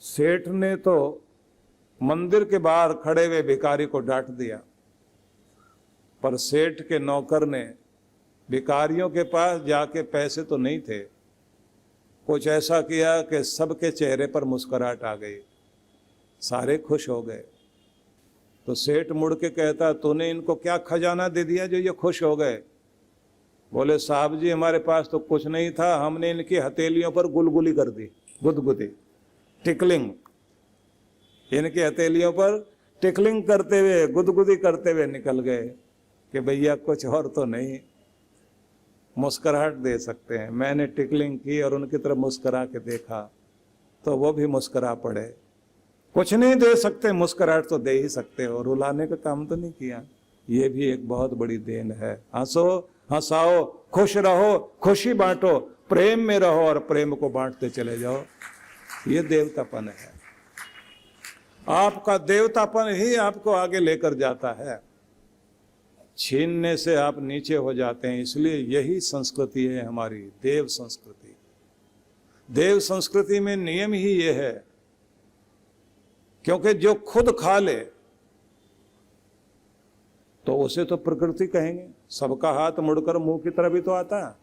सेठ ने तो मंदिर के बाहर खड़े हुए भिखारी को डांट दिया, पर सेठ के नौकर ने भिखारियों के पास जाके, पैसे तो नहीं थे, कुछ ऐसा किया कि सबके चेहरे पर मुस्कुराहट आ गई, सारे खुश हो गए। तो सेठ मुड़ के कहता, तूने इनको क्या खजाना दे दिया जो ये खुश हो गए? बोले, साहब जी हमारे पास तो कुछ नहीं था, हमने इनकी हथेलियों पर गुलगुली कर दी, गुदगुदी, टिकलिंग, इनकी हथेलियों पर टिकलिंग करते हुए, गुदगुदी करते हुए निकल गए कि भैया कुछ और तो नहीं, मुस्कुराहट दे सकते हैं। मैंने टिकलिंग की और उनकी तरफ मुस्कुरा के देखा तो वो भी मुस्कुरा पड़े। कुछ नहीं दे सकते, मुस्कुराहट तो दे ही सकते हो, रुलाने का काम तो नहीं किया। ये भी एक बहुत बड़ी देन है। हंसो, हंसाओ, खुश रहो, खुशी बांटो, प्रेम में रहो और प्रेम को बांटते चले जाओ। ये देवतापन है। आपका देवतापन ही आपको आगे लेकर जाता है। छीनने से आप नीचे हो जाते हैं। इसलिए यही संस्कृति है हमारी, देव संस्कृति। देव संस्कृति में नियम ही ये है, क्योंकि जो खुद खा ले तो उसे तो प्रकृति कहेंगे। सबका हाथ मुड़कर मुंह की तरफ ही तो आता है।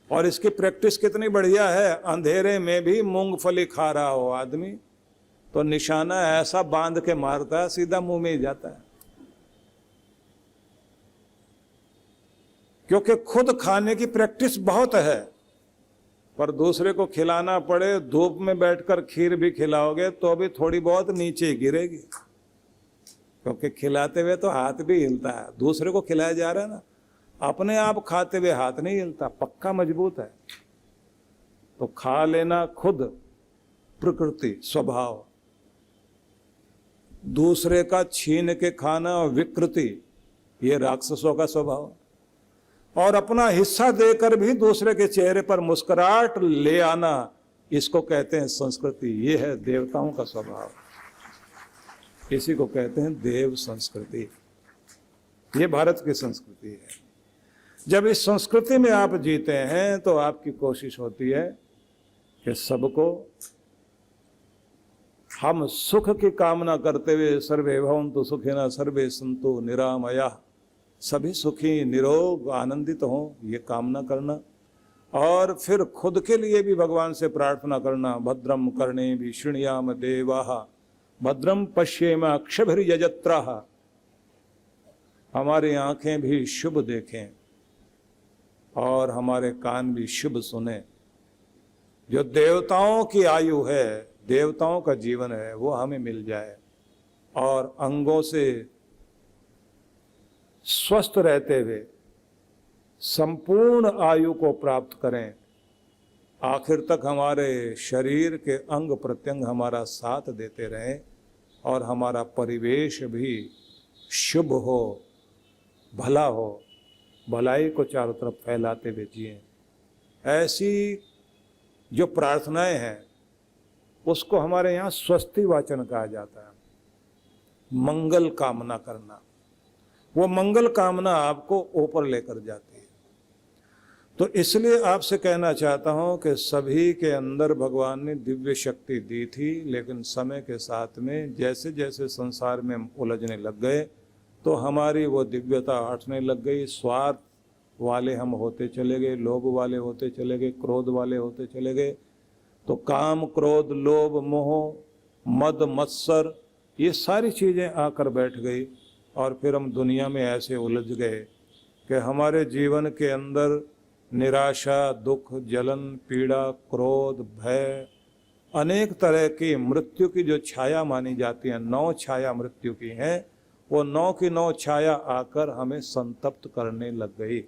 और इसकी प्रैक्टिस कितनी बढ़िया है। अंधेरे में भी मूंगफली खा रहा हो आदमी तो निशाना ऐसा बांध के मारता है, सीधा मुंह में ही जाता है। क्योंकि खुद खाने की प्रैक्टिस बहुत है, पर दूसरे को खिलाना पड़े, धूप में बैठकर खीर भी खिलाओगे तो भी थोड़ी बहुत नीचे गिरेगी, क्योंकि खिलाते हुए तो हाथ भी हिलता है। दूसरे को खिलाया जा रहा है ना, अपने आप खाते हुए हाथ नहीं हिलता, पक्का मजबूत है। तो खा लेना खुद प्रकृति, स्वभाव। दूसरे का छीन के खाना विकृति, ये राक्षसों का स्वभाव। और अपना हिस्सा देकर भी दूसरे के चेहरे पर मुस्कुराहट ले आना, इसको कहते हैं संस्कृति। ये है देवताओं का स्वभाव, इसी को कहते हैं देव संस्कृति। ये भारत की संस्कृति है। जब इस संस्कृति में आप जीते हैं तो आपकी कोशिश होती है कि सबको हम सुख की कामना करते हुए, सर्वे भवन्तु सुखिनः सर्वे सन्तु निरामयाः, सभी सुखी निरोग आनंदित हों, ये कामना करना। और फिर खुद के लिए भी भगवान से प्रार्थना करना, भद्रम कर्णेभिः शृणुयाम देवाः भद्रम पश्येम अक्षभिर्यजत्राः, हमारी आंखें भी शुभ देखें और हमारे कान भी शुभ सुने। जो देवताओं की आयु है, देवताओं का जीवन है, वो हमें मिल जाए और अंगों से स्वस्थ रहते हुए संपूर्ण आयु को प्राप्त करें। आखिर तक हमारे शरीर के अंग प्रत्यंग हमारा साथ देते रहें और हमारा परिवेश भी शुभ हो, भला हो, भलाई को चारों तरफ फैलाते हुए जिए। ऐसी जो प्रार्थनाएं हैं उसको हमारे यहाँ स्वस्ति वाचन कहा जाता है। मंगल कामना करना, वो मंगल कामना आपको ऊपर लेकर जाती है। तो इसलिए आपसे कहना चाहता हूं कि सभी के अंदर भगवान ने दिव्य शक्ति दी थी, लेकिन समय के साथ में जैसे जैसे संसार में उलझने लग गए तो हमारी वो दिव्यता हटने लग गई। स्वार्थ वाले हम होते चले गए, लोभ वाले होते चले गए, क्रोध वाले होते चले गए। तो काम, क्रोध, लोभ, मोह, मद, मत्सर, ये सारी चीज़ें आकर बैठ गई और फिर हम दुनिया में ऐसे उलझ गए कि हमारे जीवन के अंदर निराशा, दुख, जलन, पीड़ा, क्रोध, भय, अनेक तरह की मृत्यु की जो छाया मानी जाती है, 9 छाया मृत्यु की हैं, वो 9 की 9 छाया आकर हमें संतप्त करने लग गई।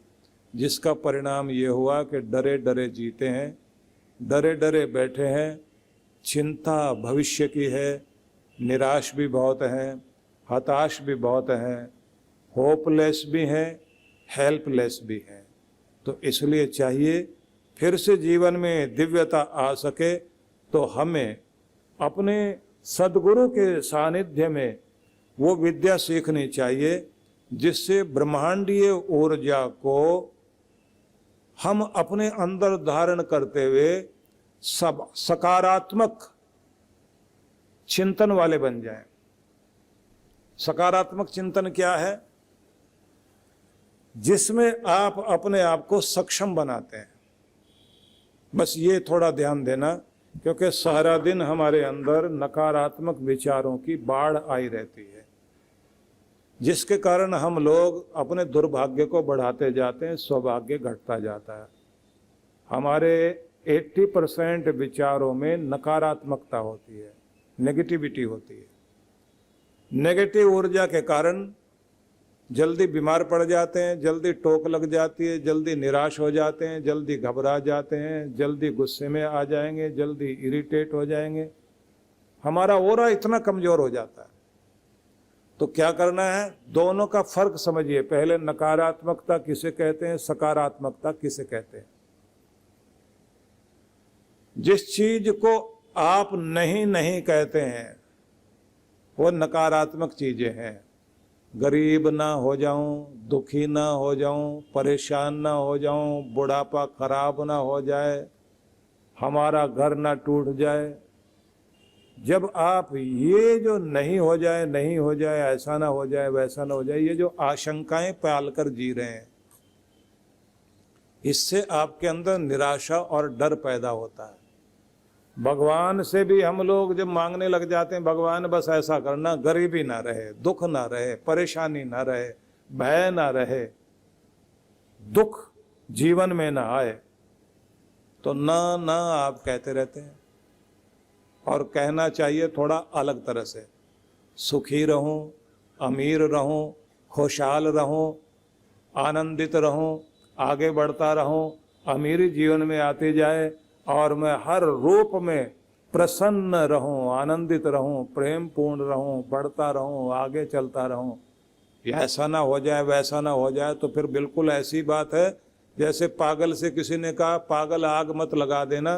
जिसका परिणाम ये हुआ कि डरे डरे जीते हैं, डरे डरे बैठे हैं। चिंता भविष्य की है, निराश भी बहुत हैं, हताश भी बहुत हैं, होपलेस भी हैं, हेल्पलेस भी हैं। तो इसलिए चाहिए फिर से जीवन में दिव्यता आ सके तो हमें अपने सद्गुरु के सानिध्य में वो विद्या सीखनी चाहिए जिससे ब्रह्मांडीय ऊर्जा को हम अपने अंदर धारण करते हुए सब सकारात्मक चिंतन वाले बन जाएं। सकारात्मक चिंतन क्या है? जिसमें आप अपने आप को सक्षम बनाते हैं। बस ये थोड़ा ध्यान देना, क्योंकि सारा दिन हमारे अंदर नकारात्मक विचारों की बाढ़ आई रहती है, जिसके कारण हम लोग अपने दुर्भाग्य को बढ़ाते जाते हैं, सौभाग्य घटता जाता है। हमारे 80% विचारों में नकारात्मकता होती है, नेगेटिविटी होती है। नेगेटिव ऊर्जा के कारण जल्दी बीमार पड़ जाते हैं, जल्दी टोक लग जाती है, जल्दी निराश हो जाते हैं, जल्दी घबरा जाते हैं, जल्दी गुस्से में आ जाएंगे, जल्दी इरिटेट हो जाएंगे। हमारा ऑरा इतना कमजोर हो जाता है। तो क्या करना है? दोनों का फर्क समझिए। पहले नकारात्मकता किसे कहते हैं, सकारात्मकता किसे कहते हैं। जिस चीज को आप नहीं कहते हैं वो नकारात्मक चीजें हैं। गरीब ना हो जाऊं, दुखी ना हो जाऊं, परेशान ना हो जाऊं, बुढ़ापा खराब ना हो जाए, हमारा घर ना टूट जाए। जब आप ये जो नहीं हो जाए, नहीं हो जाए, ऐसा ना हो जाए, वैसा ना हो जाए, ये जो आशंकाएं पाल कर जी रहे हैं, इससे आपके अंदर निराशा और डर पैदा होता है। भगवान से भी हम लोग जब मांगने लग जाते हैं, भगवान बस ऐसा करना, गरीबी ना रहे, दुख ना रहे, परेशानी ना रहे, भय ना रहे, दुख जीवन में ना आए, तो ना ना आप कहते रहते हैं। और कहना चाहिए थोड़ा अलग तरह से, सुखी रहूं, अमीर रहूं, खुशहाल रहूं, आनंदित रहूं, आगे बढ़ता रहूं, अमीरी जीवन में आती जाए और मैं हर रूप में प्रसन्न रहूं, आनंदित रहूं, प्रेम पूर्ण रहूं, बढ़ता रहूं, आगे चलता रहूं। ऐसा ना हो जाए, वैसा ना हो जाए, तो फिर बिल्कुल ऐसी बात है जैसे पागल से किसी ने कहा पागल आग मत लगा देना।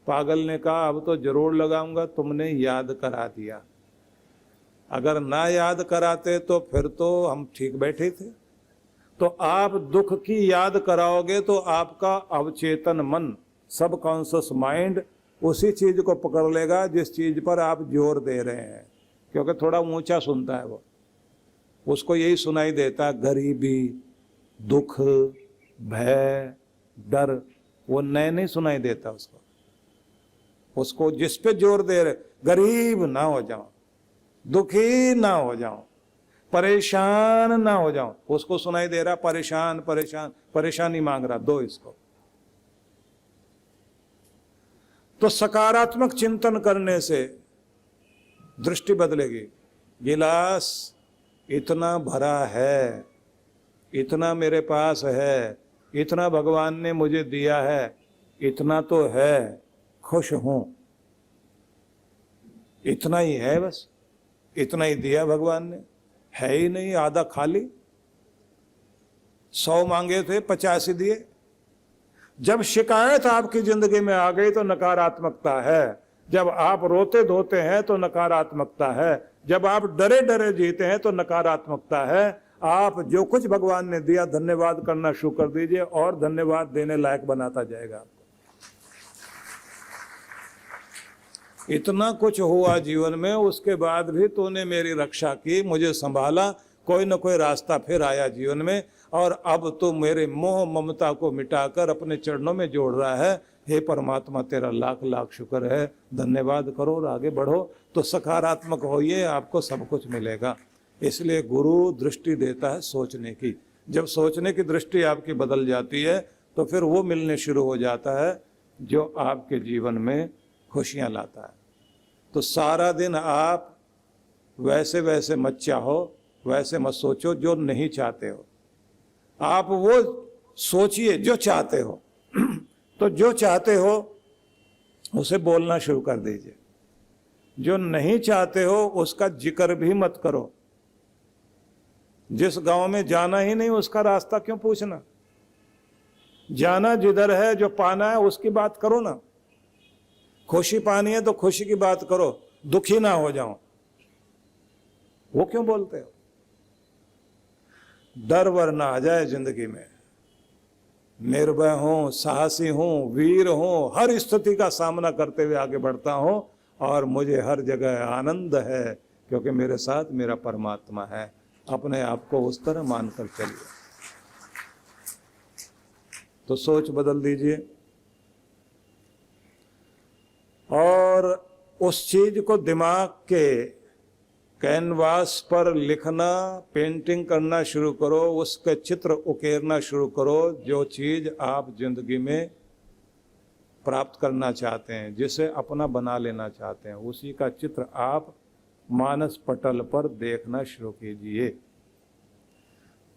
पागल ने कहा अब तो जरूर लगाऊंगा, तुमने याद करा दिया। अगर ना याद कराते तो फिर तो हम ठीक बैठे थे। तो आप दुख की याद कराओगे तो आपका अवचेतन मन, सबकॉन्शियस माइंड उसी चीज को पकड़ लेगा जिस चीज पर आप जोर दे रहे हैं, क्योंकि थोड़ा ऊंचा सुनता है वो, उसको यही सुनाई देता है। गरीबी, दुख, भय, डर, वो नए नहीं सुनाई देता उसको। उसको जिस पे जोर दे रहे, गरीब ना हो जाऊं, दुखी ना हो जाऊं, परेशान ना हो जाऊं, उसको सुनाई दे रहा परेशान परेशान, परेशानी मांग रहा, दो इसको। तो सकारात्मक चिंतन करने से दृष्टि बदलेगी। गिलास इतना भरा है, इतना मेरे पास है, इतना भगवान ने मुझे दिया है, इतना तो है, खुश हूं, इतना ही है, बस इतना ही दिया भगवान ने, है ही नहीं, आधा खाली। 100 मांगे थे, 85 दिए। जब शिकायत आपकी जिंदगी में आ गई तो नकारात्मकता है। जब आप रोते धोते हैं तो नकारात्मकता है। जब आप डरे डरे जीते हैं तो नकारात्मकता है। आप जो कुछ भगवान ने दिया धन्यवाद करना शुरू कर दीजिए, और धन्यवाद देने लायक बनाता जाएगा आपको। इतना कुछ हुआ जीवन में, उसके बाद भी तूने मेरी रक्षा की, मुझे संभाला, कोई न कोई रास्ता फिर आया जीवन में, और अब तो मेरे मोह ममता को मिटाकर अपने चरणों में जोड़ रहा है। हे परमात्मा, तेरा लाख लाख शुक्र है, धन्यवाद करो और आगे बढ़ो। तो सकारात्मक होइए, आपको सब कुछ मिलेगा। इसलिए गुरु दृष्टि देता है सोचने की। जब सोचने की दृष्टि आपकी बदल जाती है तो फिर वो मिलने शुरू हो जाता है जो आपके जीवन में खुशियाँ लाता है। तो सारा दिन आप वैसे वैसे मत चाहो, वैसे मत सोचो जो नहीं चाहते हो। आप वो सोचिए जो चाहते हो। तो जो चाहते हो उसे बोलना शुरू कर दीजिए। जो नहीं चाहते हो उसका जिक्र भी मत करो। जिस गांव में जाना ही नहीं उसका रास्ता क्यों पूछना। जाना जिधर है, जो पाना है उसकी बात करो ना। खुशी पानी है तो खुशी की बात करो, दुखी ना हो जाओ, वो क्यों बोलते हो। डर वर ना आ जाए जिंदगी में। निर्भय हूं, साहसी हूं, वीर हूं, हर स्थिति का सामना करते हुए आगे बढ़ता हूं, और मुझे हर जगह आनंद है, क्योंकि मेरे साथ मेरा परमात्मा है। अपने आप को उस तरह मानकर चलिए। तो सोच बदल दीजिए और उस चीज को दिमाग के कैनवास पर लिखना, पेंटिंग करना शुरू करो, उसके चित्र उकेरना शुरू करो। जो चीज आप जिंदगी में प्राप्त करना चाहते हैं, जिसे अपना बना लेना चाहते हैं, उसी का चित्र आप मानस पटल पर देखना शुरू कीजिए।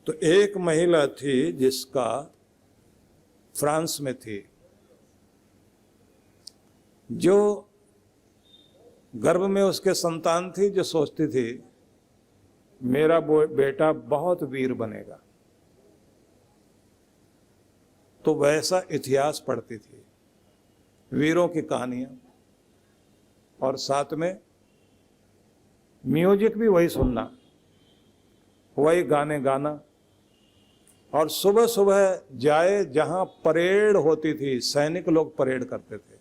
तो एक महिला थी जिसका फ्रांस में थी, जो गर्भ में उसके संतान थी, जो सोचती थी मेरा बेटा बहुत वीर बनेगा। तो वैसा इतिहास पढ़ती थी, वीरों की कहानियां, और साथ में म्यूजिक भी वही सुनना, वही गाने गाना। और सुबह सुबह जाए जहां परेड होती थी, सैनिक लोग परेड करते थे,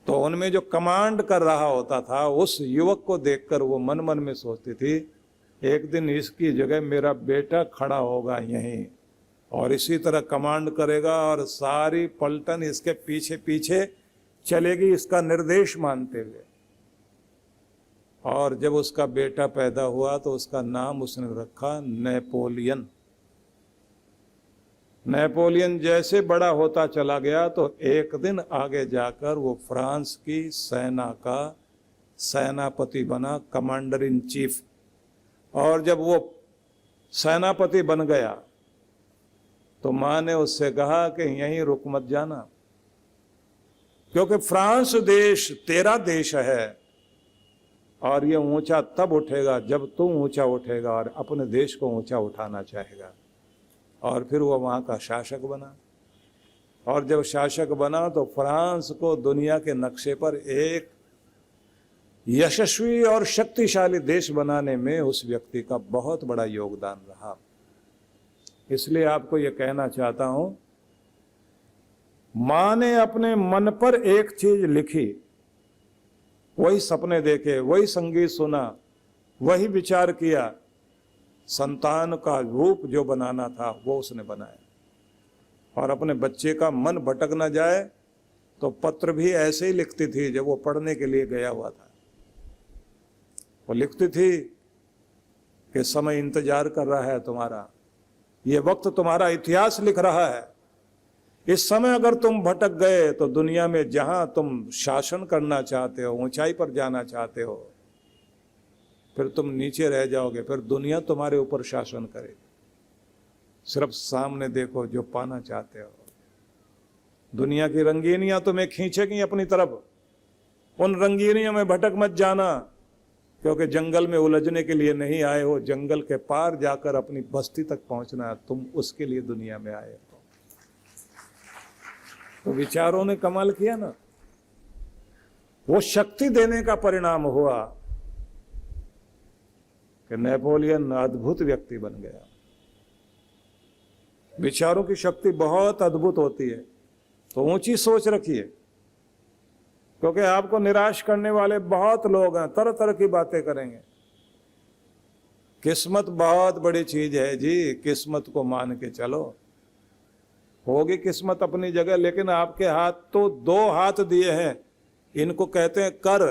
तो उनमें जो कमांड कर रहा होता था, उस युवक को देखकर वो मन मन में सोचती थी एक दिन इसकी जगह मेरा बेटा खड़ा होगा यहीं और इसी तरह कमांड करेगा और सारी पलटन इसके पीछे पीछे चलेगी, इसका निर्देश मानते हुए। और जब उसका बेटा पैदा हुआ तो उसका नाम उसने रखा नेपोलियन। नेपोलियन जैसे बड़ा होता चला गया तो एक दिन आगे जाकर वो फ्रांस की सेना का सेनापति बना, कमांडर इन चीफ। और जब वो सेनापति बन गया तो माँ ने उससे कहा कि यहीं रुक मत जाना, क्योंकि फ्रांस देश तेरा देश है और ये ऊंचा तब उठेगा जब तू ऊंचा उठेगा और अपने देश को ऊंचा उठाना चाहेगा। और फिर वो वहाँ का शासक बना, और जब शासक बना तो फ्रांस को दुनिया के नक्शे पर एक यशस्वी और शक्तिशाली देश बनाने में उस व्यक्ति का बहुत बड़ा योगदान रहा। इसलिए आपको ये कहना चाहता हूं, मां ने अपने मन पर एक चीज लिखी, वही सपने देखे, वही संगीत सुना, वही विचार किया, संतान का रूप जो बनाना था वो उसने बनाया। और अपने बच्चे का मन भटक ना जाए तो पत्र भी ऐसे ही लिखती थी। जब वो पढ़ने के लिए गया हुआ था, वो लिखती थी कि समय इंतजार कर रहा है तुम्हारा, ये वक्त तुम्हारा इतिहास लिख रहा है। इस समय अगर तुम भटक गए तो दुनिया में जहां तुम शासन करना चाहते हो, ऊंचाई पर जाना चाहते हो, फिर तुम नीचे रह जाओगे, फिर दुनिया तुम्हारे ऊपर शासन करेगी। सिर्फ सामने देखो जो पाना चाहते हो। दुनिया की रंगीनियां तुम्हें खींचेगी अपनी तरफ, उन रंगीनियों में भटक मत जाना, क्योंकि जंगल में उलझने के लिए नहीं आए हो, जंगल के पार जाकर अपनी बस्ती तक पहुंचना है, तुम उसके लिए दुनिया में आए हो। तो विचारों ने कमाल किया ना, वो शक्ति देने का परिणाम हुआ कि नेपोलियन अद्भुत व्यक्ति बन गया। विचारों की शक्ति बहुत अद्भुत होती है, तो ऊंची सोच रखिए, क्योंकि आपको निराश करने वाले बहुत लोग हैं, तरह तरह की बातें करेंगे। किस्मत बहुत बड़ी चीज है जी, किस्मत को मान के चलो, होगी किस्मत अपनी जगह, लेकिन आपके हाथ तो दो हाथ दिए हैं, इनको कहते हैं कर।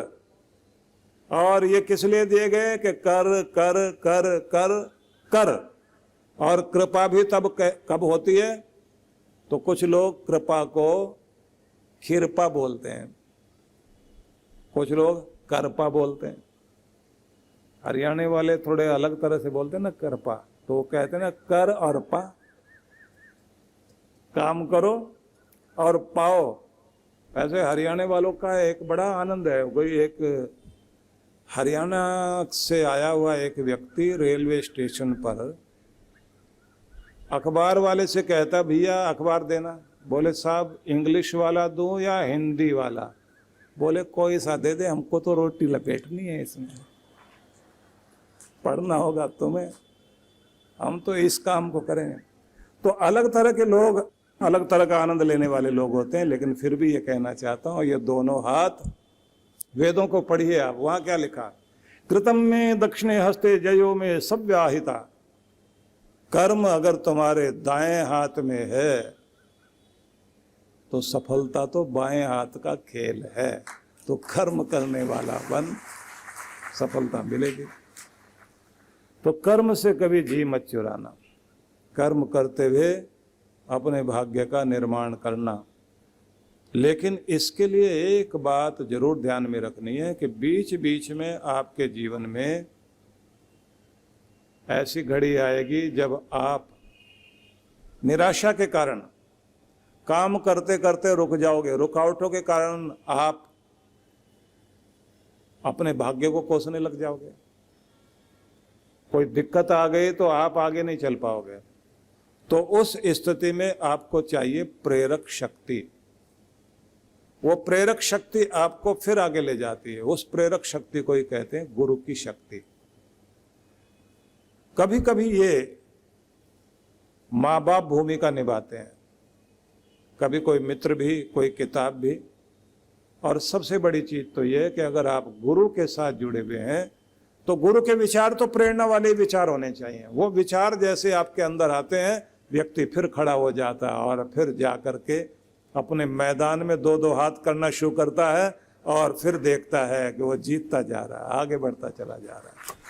और ये किस लिए दिए गए कि कर कर कर कर कर। और कृपा भी तब कब होती है, तो कुछ लोग कृपा को खिरपा बोलते हैं, कुछ लोग करपा बोलते हैं। हरियाणा वाले थोड़े अलग तरह से बोलते हैं ना, करपा, तो वो कहते हैं ना कर और पा, काम करो और पाओ। ऐसे हरियाणा वालों का एक बड़ा आनंद है। कोई एक हरियाणा से आया हुआ एक व्यक्ति रेलवे स्टेशन पर अखबार वाले से कहता, भैया अखबार देना। बोले साहब इंग्लिश वाला दूं या हिंदी वाला? बोले कोई सा दे दे, हमको तो रोटी लपेटनी है, इसमें पढ़ना होगा तुम्हें, हम तो इस काम को करेंगे। तो अलग तरह के लोग अलग तरह का आनंद लेने वाले लोग होते हैं, लेकिन फिर भी ये कहना चाहता हूँ, ये दोनों हाथ वेदों को पढ़िए आप, वहां क्या लिखा, कृतम में दक्षिणे हस्ते जयो में सव्याहिता। कर्म अगर तुम्हारे दाएं हाथ में है तो सफलता तो बाएं हाथ का खेल है। तो कर्म करने वाला बन, सफलता मिलेगी। तो कर्म से कभी जी मत चुराना, कर्म करते हुए अपने भाग्य का निर्माण करना। लेकिन इसके लिए एक बात जरूर ध्यान में रखनी है कि बीच बीच में आपके जीवन में ऐसी घड़ी आएगी जब आप निराशा के कारण काम करते करते रुक जाओगे। रुकावटों के कारण आप अपने भाग्य को कोसने लग जाओगे। कोई दिक्कत आ गई तो आप आगे नहीं चल पाओगे। तो उस स्थिति में आपको चाहिए प्रेरक शक्ति। वो प्रेरक शक्ति आपको फिर आगे ले जाती है। उस प्रेरक शक्ति को ही कहते हैं गुरु की शक्ति। कभी कभी ये माँ बाप भूमिका निभाते हैं, कभी कोई मित्र भी, कोई किताब भी। और सबसे बड़ी चीज तो ये है कि अगर आप गुरु के साथ जुड़े हुए हैं तो गुरु के विचार तो प्रेरणा वाले विचार होने चाहिए। वो विचार जैसे आपके अंदर आते हैं, व्यक्ति फिर खड़ा हो जाता है और फिर जा करके अपने मैदान में दो दो हाथ करना शुरू करता है और फिर देखता है कि वो जीतता जा रहा है, आगे बढ़ता चला जा रहा है।